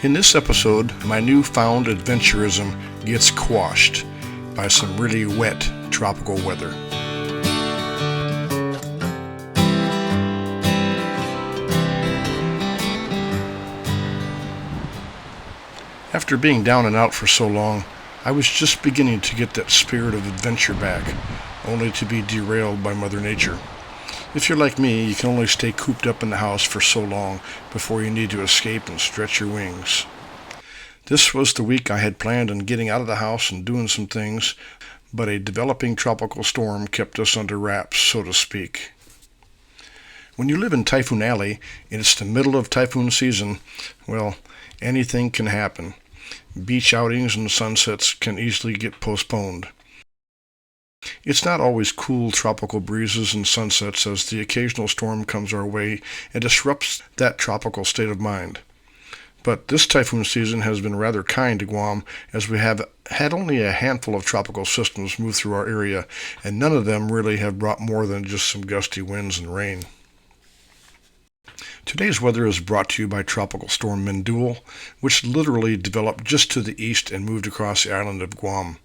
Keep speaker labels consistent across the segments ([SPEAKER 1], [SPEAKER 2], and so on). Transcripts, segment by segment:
[SPEAKER 1] In this episode, my newfound adventurism gets quashed by some really wet tropical weather. After being down and out for so long, I was just beginning to get that spirit of adventure back, only to be derailed by Mother Nature. If you're like me, you can only stay cooped up in the house for so long before you need to escape and stretch your wings. This was the week I had planned on getting out of the house and doing some things, but a developing tropical storm kept us under wraps, so to speak. When you live in Typhoon Alley and it's the middle of typhoon season, well, anything can happen. Beach outings and sunsets can easily get postponed. It's not always cool tropical breezes and sunsets, as the occasional storm comes our way and disrupts that tropical state of mind. But this typhoon season has been rather kind to Guam, as we have had only a handful of tropical systems move through our area, and none of them really have brought more than just some gusty winds and rain. Today's weather is brought to you by Tropical Storm Mindul, which literally developed just to the east and moved across the island of Guam.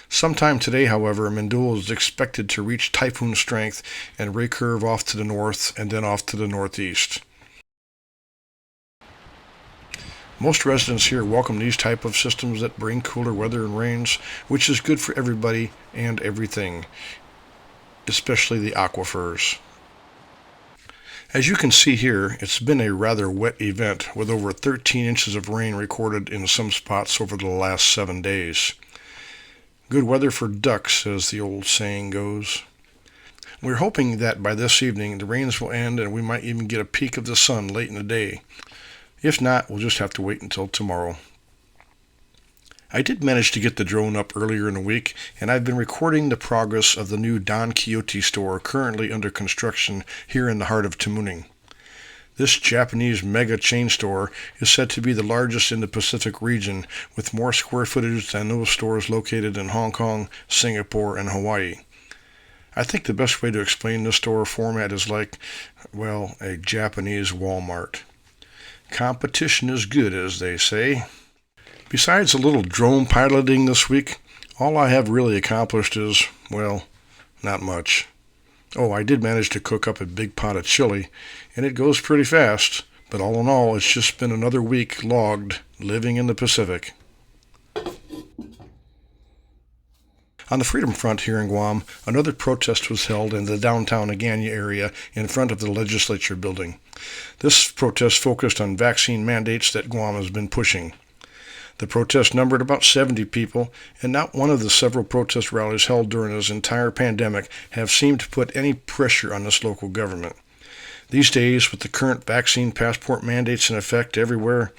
[SPEAKER 1] Sometime today, however, Mindul is expected to reach typhoon strength and recurve off to the north and then off to the northeast. Most residents here welcome these type of systems that bring cooler weather and rains, which is good for everybody and everything, especially the aquifers. As you can see here, it's been a rather wet event, with over 13 inches of rain recorded in some spots over the last 7 days. Good weather for ducks, as the old saying goes. We're hoping that by this evening the rains will end and we might even get a peek of the sun late in the day. If not, we'll just have to wait until tomorrow. I did manage to get the drone up earlier in the week, and I've been recording the progress of the new Don Quixote store currently under construction here in the heart of Tamuning. This Japanese mega chain store is said to be the largest in the Pacific region, with more square footage than those stores located in Hong Kong, Singapore, and Hawaii. I think the best way to explain this store format is like, well, a Japanese Walmart. Competition is good, as they say. Besides a little drone piloting this week, all I have really accomplished is, well, not much. Oh, I did manage to cook up a big pot of chili, and it goes pretty fast, but all in all, it's just been another week logged, living in the Pacific. On the Freedom Front here in Guam, another protest was held in the downtown Agana area in front of the legislature building. This protest focused on vaccine mandates that Guam has been pushing. The protest numbered about 70 people, and not one of the several protest rallies held during this entire pandemic have seemed to put any pressure on this local government. These days, with the current vaccine passport mandates in effect everywhere,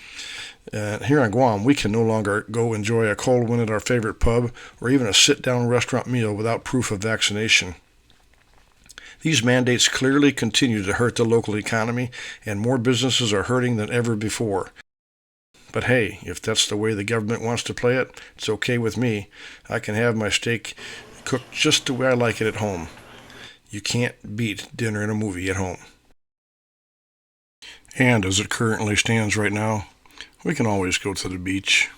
[SPEAKER 1] here on Guam, we can no longer go enjoy a cold one at our favorite pub or even a sit-down restaurant meal without proof of vaccination. These mandates clearly continue to hurt the local economy, and more businesses are hurting than ever before. But hey, if that's the way the government wants to play it, it's okay with me. I can have my steak cooked just the way I like it at home. You can't beat dinner and a movie at home. And as it currently stands right now, we can always go to the beach.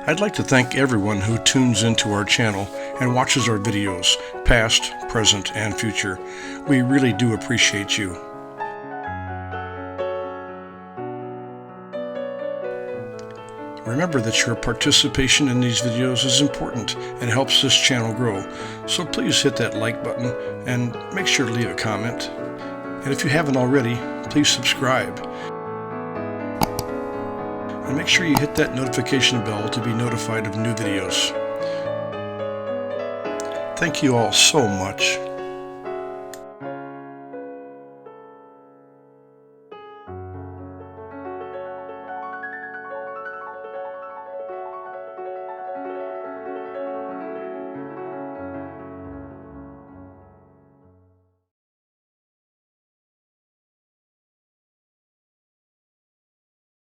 [SPEAKER 1] I'd like to thank everyone who tunes into our channel and watches our videos, past, present, and future. We really do appreciate you. Remember that your participation in these videos is important and helps this channel grow, so please hit that like button and make sure to leave a comment. And if you haven't already, please subscribe. And make sure you hit that notification bell to be notified of new videos. Thank you all so much.